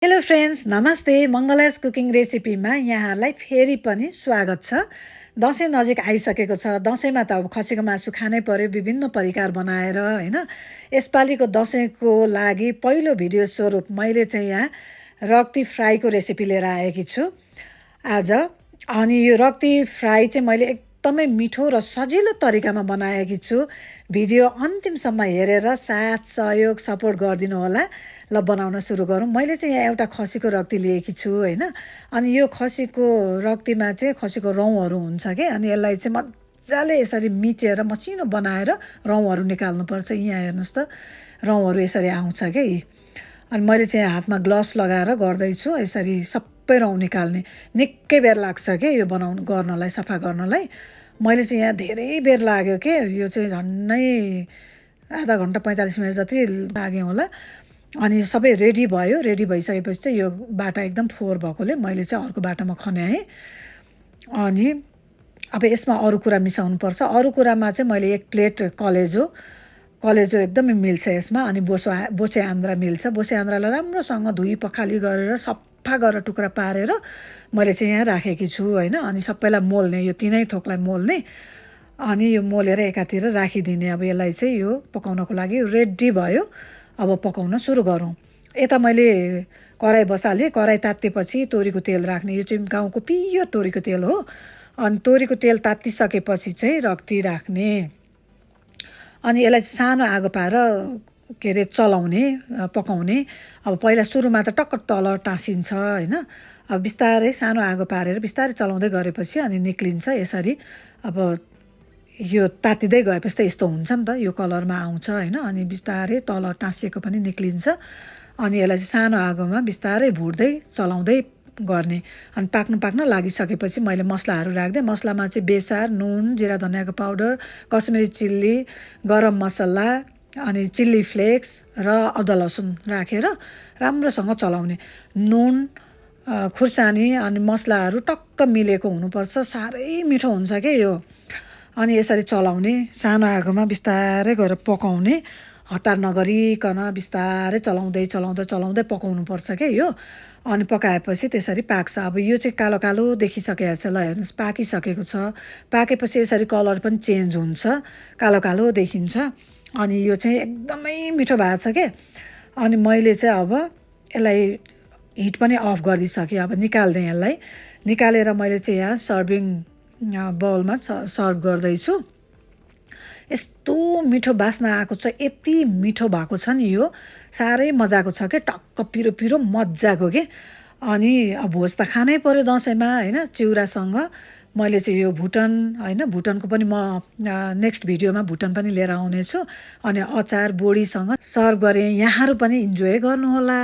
Hello friends, नमस्ते। मङ्गलाज cooking रेसिपीमा यहाँहरूलाई फेरि पनि स्वागत छ। दसैँ नजिक आइसकेको छ। दसैँमा त अब खसीको मासु खानै पर्यो, विभिन्न परिकार बनाएर हैन। यसपालिको दसैँको लागि पहिलो भिडियो स्वरूप मैले चाहिँ यहाँ रक्ती फ्राईको रेसिपी लिएर आएकी छु आज। अनि यो रक्ती फ्राई चाहिँ मैले एकदमै मिठो र सजिलो तरिकामा बनाएकी छु। भिडियो अन्तिमसम्म हेरेर साथ सहयोग सपोर्ट गरिदिनु होला। ल बनाउन सुरु गरौँ। मैले चाहिँ यहाँ एउटा खसीको रक्ती लिएकी छु हैन। अनि यो खसीको रक्तीमा चाहिँ खसीको रौँहरू हुन्छ के, अनि यसलाई चाहिँ मजाले यसरी मिचेर मसिनो बनाएर रौँहरू निकाल्नुपर्छ। यहाँ हेर्नुहोस् त, रौँहरू यसरी आउँछ के। अनि मैले चाहिँ हातमा ग्लोभ्स लगाएर गर्दैछु यसरी सबै रौँ निकाल्ने। निकै बेर लाग्छ के यो गर्नलाई, सफा गर्नलाई। मैले चाहिँ यहाँ धेरै बेर लाग्यो के, यो चाहिँ झन्नै आधा घन्टा 45 मिनट जति लाग्यो होला। अनि सबै रेडी भयो। रेडी भइसकेपछि चाहिँ यो बाटा एकदम फोहोर भएकोले मैले चाहिँ अर्को बाटामा खन्याएँ। अनि अब यसमा अरू कुरा मिसाउनुपर्छ। अरू कुरामा चाहिँ मैले 1 प्लेट कलेजो एकदमै मिल्छ यसमा। अनि बोसे आन्द्रा मिल्छ। बोसे आन्द्रालाई राम्रोसँग धुई पखाली गरेर सफा गरेर टुक्रा पारेर मैले चाहिँ यहाँ राखेकी छु हैन। अनि सबैलाई मोल्ने, यो 3 थोकलाई मोल्ने। अनि यो मोलेर एकातिर राखिदिने। अब यसलाई चाहिँ यो पकाउनको लागि रेडी भयो। अब पकाउन सुरु गरौँ। यता मैले कराई बसालेँ। कराई तातेपछि तोरीको तेल राख्ने। यो चाहिँ गाउँको पियो तोरीको तेल हो। अनि तोरीको तेल तातिसकेपछि चाहिँ रक्ती राख्ने। अनि यसलाई सानो आगो पाएर चलाउने, पकाउने। अब पहिला सुरुमा त टक्क तल टाँसिन्छ हैन। अब बिस्तारै सानो आगो पारेर बिस्तारै चलाउँदै गरेपछि अनि निक्लिन्छ यसरी। अब यो तातिँदै गएपछि त यस्तो हुन्छ नि त, यो कलरमा आउँछ हैन। अनि बिस्तारै तल टाँसिएको पनि निक्लिन्छ। अनि यसलाई चाहिँ सानो आगोमा बिस्तारै भुट्दै चलाउँदै गर्ने। अनि पाक्न लागिसकेपछि मैले मसलाहरू राख्दै। मसलामा चाहिँ बेसार, नुन, जिरा धनियाको पाउडर, कश्मिरी चिल्ली, गरम मसला, अनि चिल्ली फ्लेक्स र अदुवा लसुन राखेर राम्रोसँग चलाउने। नुन, खुर्सानी अनि मसलाहरू टक्क मिलेको हुनुपर्छ। साह्रै मिठो हुन्छ के यो। अनि यसरी चलाउने, सानो आगोमा बिस्तारै गरेर पकाउने। हतार नगरिकन बिस्तारै चलाउँदै पकाउनुपर्छ के यो। अनि पकाएपछि त्यसरी पाक्छ। अब यो चाहिँ कालो कालो देखिसकेको छ। ल हेर्नुहोस्, पाकिसकेको छ। पाकेपछि यसरी कलर पनि चेन्ज हुन्छ, कालो कालो देखिन्छ। अनि यो चाहिँ एकदमै मिठो भएको छ के। अनि मैले चाहिँ अब यसलाई हिट पनि अफ गरिदिइसकेँ। अब निकाल्दै यसलाई निकालेर मैले चाहिँ यहाँ सर्भिङ बाउलमा सर्भ गर्दैछु। यस्तो मिठो बास्ना आएको छ, यति मिठो भएको छ नि यो, साह्रै मजाको छ के। टक्क पिरो पिरो मजाको के। अनि अब भोज त खानै पर्यो दसैँमा हैन, चिउरासँग। मैले चाहिँ यो भुटन हैन, भुटनको पनि म नेक्स्ट भिडियोमा भुटन पनि लिएर आउनेछु। अनि अचार बोडीसँग सर्भ गरेँ। यहाँहरू पनि इन्जोय गर्नुहोला।